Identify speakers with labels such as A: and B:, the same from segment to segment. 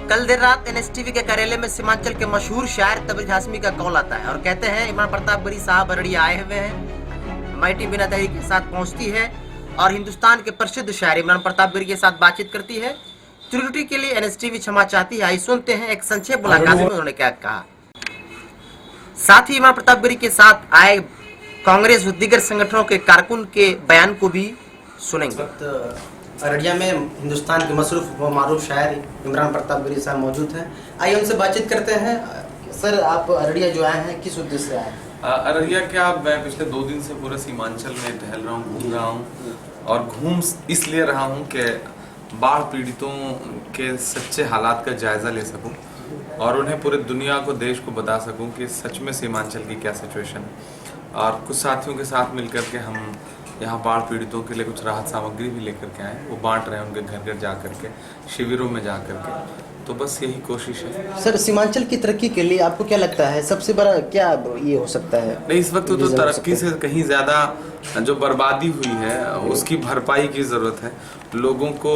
A: कल देर रात एनएसटीवी के कार्यालय में सीमांचल के मशहूर शायर तबरेज हाशमी का कॉल आता है और कहते हैं इमरान प्रतापगढ़ी साहब अररिया आए हुए हैं। हमारी टीम बिना देरी के साथ पहुंचती है और हिंदुस्तान के प्रसिद्ध शायर इमरान प्रतापगढ़ी के साथ बातचीत करती है। त्रुटि के लिए एनएसटीवी क्षमा चाहती है। आइए सुनते हैं एक संक्षेप मुलाकात में उन्होंने क्या कहा। साथ ही इमरान प्रतापगढ़ी के साथ आए कांग्रेस व दीगर संगठनों के कारकुन के बयान को भी सुनेंगे। अररिया में हिंदुस्तान के मशरूफ व मारूफ शायर इमरान प्रतापगढ़ी साहब मौजूद हैं। आइए उनसे बातचीत करते हैं। सर, आप अररिया जो आए हैं किस उद्देश्य से आए हैं?
B: अररिया क्या, मैं पिछले 2 दिन से पूरे सीमांचल में टहल रहा हूँ, घूम रहा हूँ और घूम इसलिए रहा हूँ कि बाढ़ पीड़ितों के सच्चे हालात का जायज़ा ले सकूँ और उन्हें पूरे दुनिया को, देश को बता सकूँ कि सच में सीमांचल की क्या सिचुएशन है। और कुछ साथियों के साथ मिलकर के हम यहाँ बाढ़ पीड़ितों के लिए कुछ राहत सामग्री भी लेकर के आए, वो बांट रहे हैं उनके घर घर जा करके, शिविरों में जा करके। तो बस यही कोशिश है।
A: सर, सीमांचल की तरक्की के लिए आपको क्या लगता है सबसे बड़ा क्या ये हो सकता है?
B: नहीं, इस वक्त तो तरक्की से कहीं ज़्यादा जो बर्बादी हुई है उसकी भरपाई की ज़रूरत है। लोगों को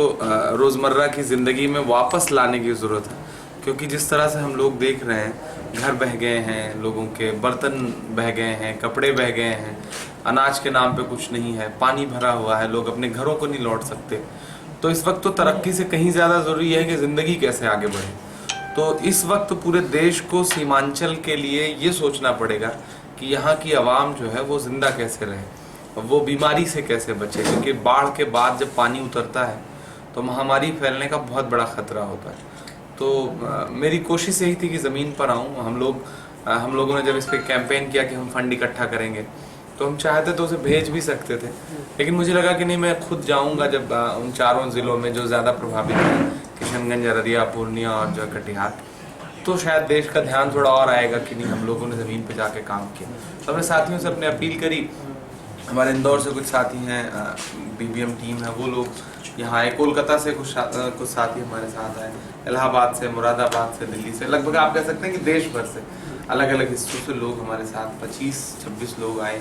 B: रोज़मर्रा की ज़िंदगी में वापस लाने की ज़रूरत है, क्योंकि जिस तरह से हम लोग देख रहे हैं, घर बह गए हैं, लोगों के बर्तन बह गए हैं, कपड़े बह गए हैं, अनाज के नाम पे कुछ नहीं है, पानी भरा हुआ है, लोग अपने घरों को नहीं लौट सकते। तो इस वक्त तो तरक्की से कहीं ज़्यादा ज़रूरी है कि ज़िंदगी कैसे आगे बढ़े। तो इस वक्त पूरे देश को सीमांचल के लिए ये सोचना पड़ेगा कि यहाँ की आवाम जो है वो ज़िंदा कैसे रहे, वो बीमारी से कैसे बचे, क्योंकि बाढ़ के बाद जब पानी उतरता है तो महामारी फैलने का बहुत बड़ा ख़तरा होता है। तो मेरी कोशिश यही थी कि ज़मीन पर आऊँ। हम लोगों ने जब इस पर कैंपेन किया कि हम फंड इकट्ठा करेंगे, तो हम चाहते तो उसे भेज भी सकते थे, लेकिन मुझे लगा कि नहीं, मैं खुद जाऊंगा जब उन 4 ज़िलों में जो ज़्यादा प्रभावित हैं, किशनगंज, अररिया, पूर्णिया और जो कटिहार, तो शायद देश का ध्यान थोड़ा और आएगा कि नहीं, हम लोगों ने ज़मीन पे जाके काम किया। तो अपने साथियों से अपने अपील करी। हमारे इंदौर से कुछ साथी हैं, बीबीएम टीम है, वो लोग यहाँ आए। कोलकाता से कुछ साथी हमारे साथ आए, इलाहाबाद से, मुरादाबाद से, दिल्ली से, लगभग आप कह सकते हैं कि देश भर से, अलग अलग हिस्सों से लोग हमारे साथ 25-26 लोग आए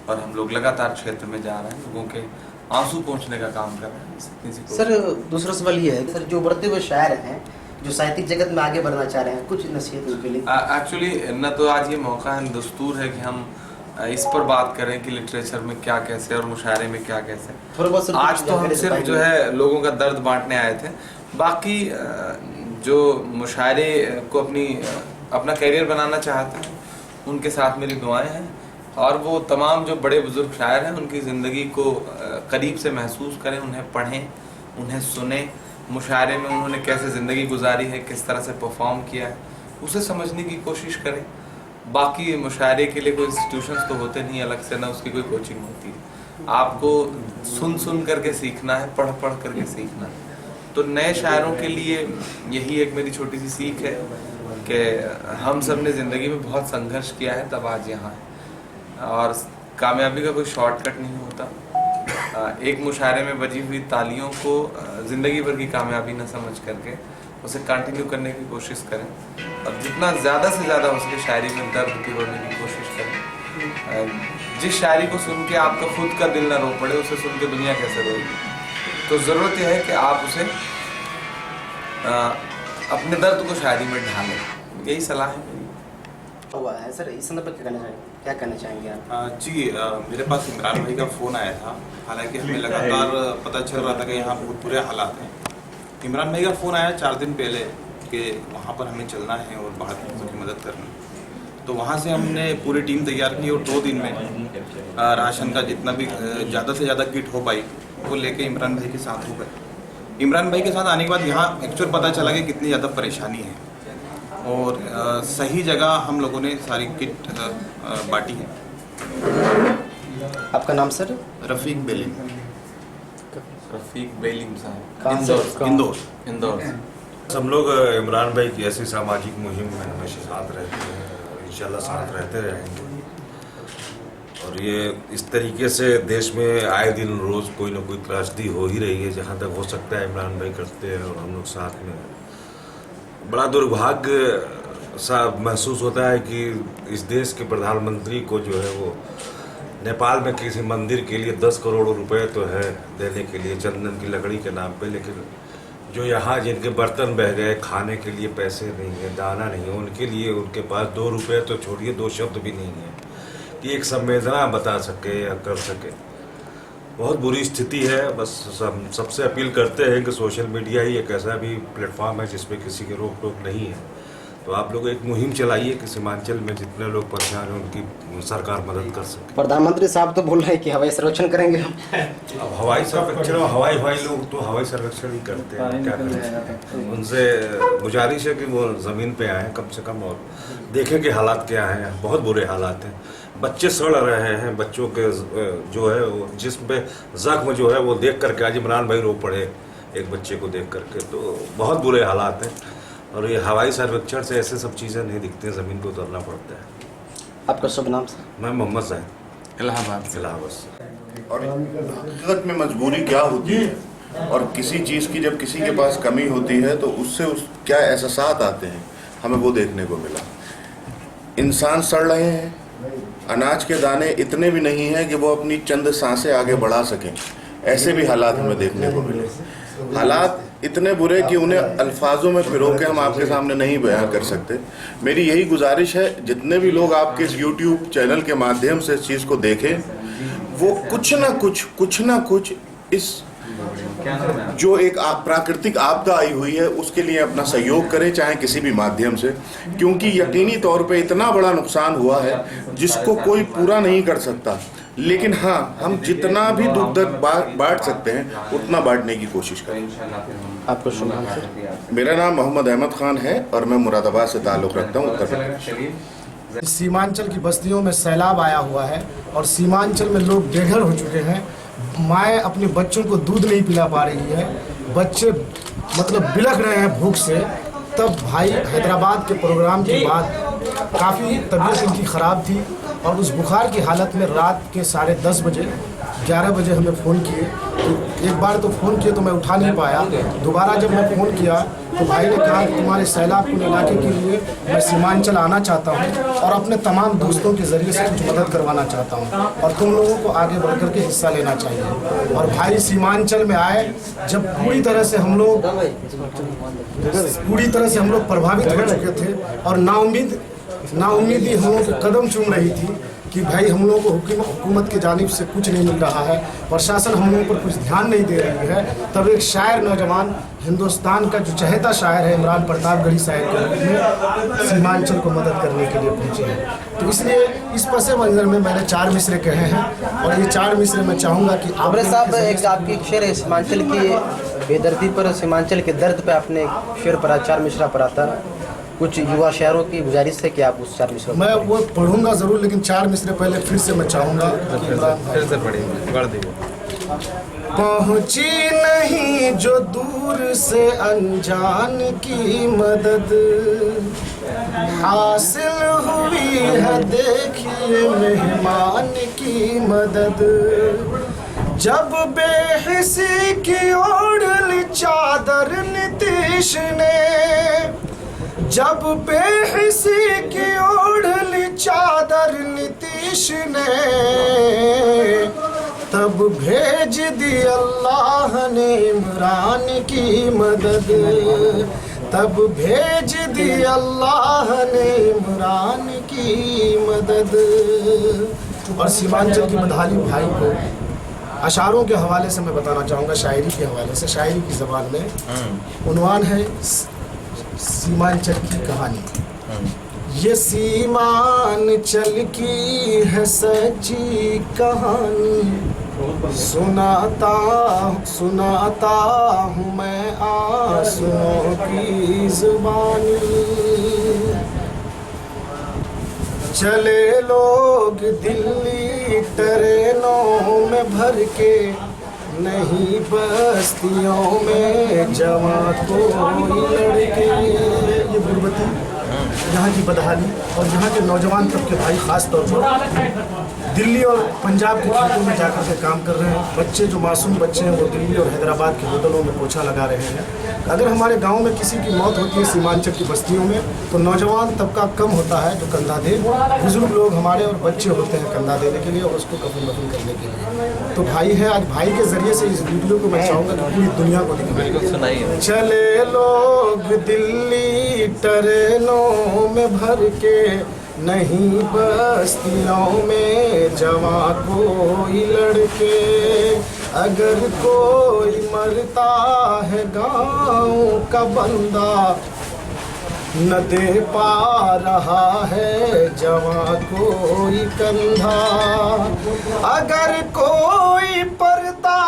B: और हम लोग लगातार क्षेत्र में जा रहे हैं, लोगों के आंसू पहुंचने का काम कर रहे हैं।
A: सर, दूसरा सवाल ये है सर, जो बढ़ते हुए शायर हैं, जो साहित्यिक जगत में आगे बढ़ना चाह रहे हैं, कुछ नसीहत उनके लिए?
B: एक्चुअली न तो आज ये मौका है, दस्तूर है कि हम इस पर बात करें कि लिटरेचर में क्या कैसे और मुशायरे में क्या कैसे। आज तो हम सिर्फ जो है लोगों का दर्द बांटने आए थे। बाकी जो मुशायरे को अपना करियर बनाना चाहते हैं, उनके साथ मेरी दुआएं हैं। और वो तमाम जो बड़े बुजुर्ग शायर हैं, उनकी ज़िंदगी को करीब से महसूस करें, उन्हें पढ़ें, उन्हें सुने, मुशायरे में उन्होंने कैसे ज़िंदगी गुजारी है, किस तरह से परफॉर्म किया है, उसे समझने की कोशिश करें। बाकी मुशायरे के लिए कोई इंस्टीट्यूशंस तो होते नहीं अलग से, ना उसकी कोई कोचिंग होती है। आपको सुन करके सीखना है, पढ़ करके सीखना है। तो नए शायरों के लिए यही एक मेरी छोटी सी सीख है कि हम सब ने ज़िंदगी में बहुत संघर्ष किया है, तब आज यहाँ है। और कामयाबी का कोई शॉर्टकट नहीं होता। एक मुशायरे में बजी हुई तालियों को ज़िंदगी भर की कामयाबी न समझ करके उसे कंटिन्यू करने की कोशिश करें, और जितना ज़्यादा से ज़्यादा उसके शायरी में दर्द पिरोने की कोशिश करें। जिस शायरी को सुन के आपका खुद का दिल ना रो पड़े, उसे सुन के दुनिया कैसे रोएगी। तो ज़रूरत यह है कि आप उसे अपने दर्द को शायरी में ढालें। यही सलाह है मेरी।
A: हुआ है सर, इस संदर्भ में क्या कहना चाहेंगे आप?
C: जी, मेरे पास इमरान भाई का फ़ोन आया था। हालांकि हमें लगातार पता चल रहा था कि यहाँ बहुत बुरे हालात हैं। इमरान भाई का फ़ोन आया 4 दिन पहले कि वहाँ पर हमें चलना है और बाहर की मदद करनी। तो वहाँ से हमने पूरी टीम तैयार की और 2 दिन में राशन का जितना भी ज़्यादा से ज़्यादा किट हो पाई वो लेके इमरान भाई के साथ हो गए। इमरान भाई के साथ आने के बाद यहाँ एक्चुअल पता चला कि कितनी ज़्यादा परेशानी है, और सही जगह हम लोगों ने सारी किट बांटी है।
A: आपका नाम सर?
C: रफ़ीक बेलिम।
B: रफ़ीक बेलिम साहब, इंदौर।
D: हम लोग इमरान भाई की ऐसी सामाजिक मुहिम में हमेशा साथ रहते हैं और इंशाल्लाह साथ रहते रहेंगे। और ये इस तरीके से देश में आए दिन रोज़ कोई ना कोई त्रासदी हो ही रही है। जहाँ तक हो सकता है इमरान भाई करते हैं और हम लोग साथ में। बड़ा दुर्भाग्य सा महसूस होता है कि इस देश के प्रधानमंत्री को जो है वो नेपाल में किसी मंदिर के लिए 10 करोड़ रुपए तो है देने के लिए चंदन की लकड़ी के नाम पे, लेकिन जो यहाँ जिनके बर्तन बह गए, खाने के लिए पैसे नहीं है, दाना नहीं है, उनके लिए उनके पास 2 रुपये तो छोड़िए 2 शब्द भी नहीं है कि एक संवेदना बता सके या कर सके। बहुत बुरी स्थिति है। बस सबसे अपील करते हैं कि सोशल मीडिया ही एक ऐसा भी प्लेटफॉर्म है जिस पे किसी की रोक टोक नहीं है, तो आप लोग एक मुहिम चलाइए कि सीमांचल में जितने लोग परेशान हैं उनकी सरकार मदद कर सके।
A: प्रधानमंत्री साहब तो बोल रहे हैं कि हवाई सर्वेक्षण करेंगे हम।
D: अब हवाई सर्वेक्षण, हवाई लोग तो हवाई सर्वेक्षण ही करते हैं, क्या करें। उनसे गुजारिश है कि वो ज़मीन पे आएँ कम से कम और देखें कि हालात क्या हैं। बहुत बुरे हालात हैं, बच्चे सड़ रहे हैं, बच्चों के जो है वो जिस्म पे जख्म जो है वो देख करके आज इमरान भाई रो पड़े एक बच्चे को देख करके, तो बहुत बुरे हालात हैं। और ये हवाई सर्वेक्षण से ऐसे सब चीज़ें नहीं दिखती हैं, ज़मीन पे उतरना पड़ता है।
A: आपका शुभ नाम सर?
D: मैं मोहम्मद साहब,
B: इलाहाबाद
D: इलाहाबाद।
E: और हकीकत में मजबूरी क्या होती है और किसी चीज़ की जब किसी के पास कमी होती है तो उससे क्या एहसास आते हैं, हमें वो देखने को मिला। इंसान सड़ रहे हैं, अनाज के दाने इतने भी नहीं हैं कि वो अपनी चंद सांसें आगे बढ़ा सकें, ऐसे भी हालात हमें देखने को मिले। हालात इतने बुरे कि उन्हें अल्फाजों में पिरो के हम आपके सामने नहीं बयां कर सकते। मेरी यही गुजारिश है, जितने भी लोग आपके इस YouTube चैनल के माध्यम से इस चीज़ को देखें, वो कुछ ना कुछ इस जो एक प्राकृतिक आपदा आई हुई है उसके लिए अपना सहयोग करें, चाहे किसी भी माध्यम से, क्योंकि यकीनी तौर पे इतना बड़ा नुकसान हुआ है जिसको कोई पूरा नहीं कर सकता। लेकिन हाँ, हम जितना भी दुख दर्द बांट सकते हैं उतना बांटने की कोशिश करें।
A: आपको शुभ नाम सर?
E: मेरा नाम मोहम्मद अहमद खान है और मैं मुरादाबाद से ताल्लुक़ रखता हूँ, उत्तर प्रदेश।
F: सीमांचल की बस्तियों में सैलाब आया हुआ है और सीमांचल में लोग बेघर हो चुके हैं। माएँ अपने बच्चों को दूध नहीं पिला पा रही है, बच्चे मतलब बिलख रहे हैं भूख से। तब भाई हैदराबाद के प्रोग्राम के बाद काफ़ी तबीयत इनकी ख़राब थी और उस बुखार की हालत में रात के 10:30 बजे 11 बजे हमें फ़ोन किए। तो एक बार तो फ़ोन किए तो मैं उठा नहीं पाया, दोबारा जब मैं फ़ोन किया तो भाई ने कहा कि तुम्हारे सैलाबकुंड इलाके के लिए मैं सीमांचल आना चाहता हूँ और अपने तमाम दोस्तों के ज़रिए से कुछ मदद करवाना चाहता हूँ और तुम लोगों को आगे बढ़ कर के हिस्सा लेना चाहिए। और भाई सीमांचल में आए, जब पूरी तरह से हम लोग प्रभावित हो चुके थे और नाउम्मीदी हम लोगों को कदम चूम रही थी कि भाई हम लोगों को हुकूमत की जानिब से कुछ नहीं मिल रहा है, प्रशासन हम लोगों पर कुछ ध्यान नहीं दे रही है। तब एक शायर, नौजवान, हिंदुस्तान का जो चहेता शायर है इमरान प्रतापगढ़ी साहब के रूप में सीमांचल को मदद करने के लिए पहुँचे हैं। तो इसलिए इस पसे मंजर में मैंने 4 मिसरे कहे हैं और ये 4 मिसरे मैं चाहूँगा कि
A: आबरे साहब, एक आपकी शेर है सीमांचल की बेदर्दी पर, सीमांचल के दर्द पर आपने शेर पढ़ा, 4 मिसरा पढ़ा था। कुछ युवा शायरों की गुजारिश है कि आप उस 4 मिसरों
F: मैं वो पढ़ूंगा ज़रूर, लेकिन 4 मिसरे पहले फिर से मैं चाहूँगा
B: फिर से पढ़िए, पढ़ दीजिए।
F: पहुँची नहीं जो दूर से अनजान की मदद, हासिल हुई है देखिए मेहमान की मदद। जब बेहिसी की ओढ़ चादर नीतीश ने, जब बेहिसी की ओढ़ चादर नीतीश ने, तब भेज दी अल्लाह ने इमरान की मदद, तब भेज दी अल्लाह ने इमरान की मदद। और सीमांचल की बदहाली भाई को अशारों के हवाले से मैं बताना चाहूँगा, शायरी के हवाले से, शायरी की ज़बान में। उन्वान है सीमांचल की कहानी। ये सीमांचल की है सच्ची कहानी, सुनाता हूँ मैं आंसुओं की ज़ुबानी। चले लोग दिल्ली ट्रेनों में भर के, नहीं बस्तियों में जवां कोई लड़के। ये गुरबती, यहाँ की बदहाली और यहाँ के नौजवान तबके भाई ख़ास तौर पर दिल्ली और पंजाब के खेतों में जाकर के काम कर रहे हैं। बच्चे जो मासूम बच्चे हैं वो दिल्ली और हैदराबाद के होटलों में पोछा लगा रहे हैं। अगर हमारे गांव में किसी की मौत होती है सीमांचल की बस्तियों में, तो नौजवान तबका कम होता है जो कंधा दे, बुजुर्ग लोग हमारे और बच्चे होते हैं कंधा देने के लिए और उसको कफन वफन करने के लिए। तो भाई है, आज भाई के जरिए से इस वीडियो को मैं चाहूँगा कि पूरी दुनिया को दिखाएं। चले लोग दिल्ली ट्रेनों में भर के, नहीं बस्तियों में जवां कोई लड़के। अगर कोई मरता है गाँव का बंदा, न दे पा रहा है जवां कोई कंधा। अगर कोई पड़ता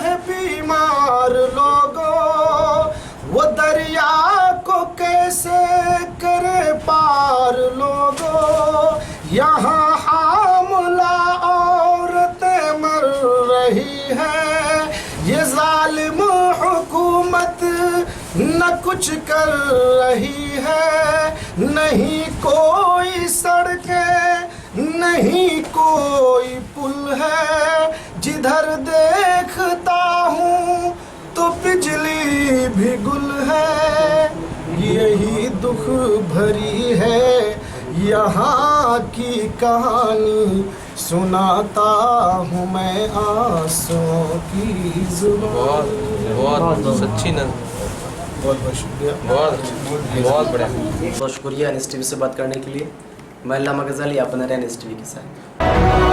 F: है बीमार लोगों, वो दरिया को कैसे करे पार लोगों। यहाँ हामला औरतें मर रही है, ये जालिम हुकूमत न कुछ कर रही है। नहीं कोई सड़कें, नहीं कोई पुल है, जिधर देखता हूँ तो बिजली भी गुल है। यही दुख भरी है यहाँ की कहानी, सुनाता हूँ मैं आंसुओं की जुबान।
G: बहुत सच्ची न,
F: बहुत बहुत शुक्रिया।
G: बहुत बढ़िया।
H: बहुत शुक्रिया NSTV से बात करने के लिए। मैं अल्लामा गजाली, आप बने रहें NSTV के साथ।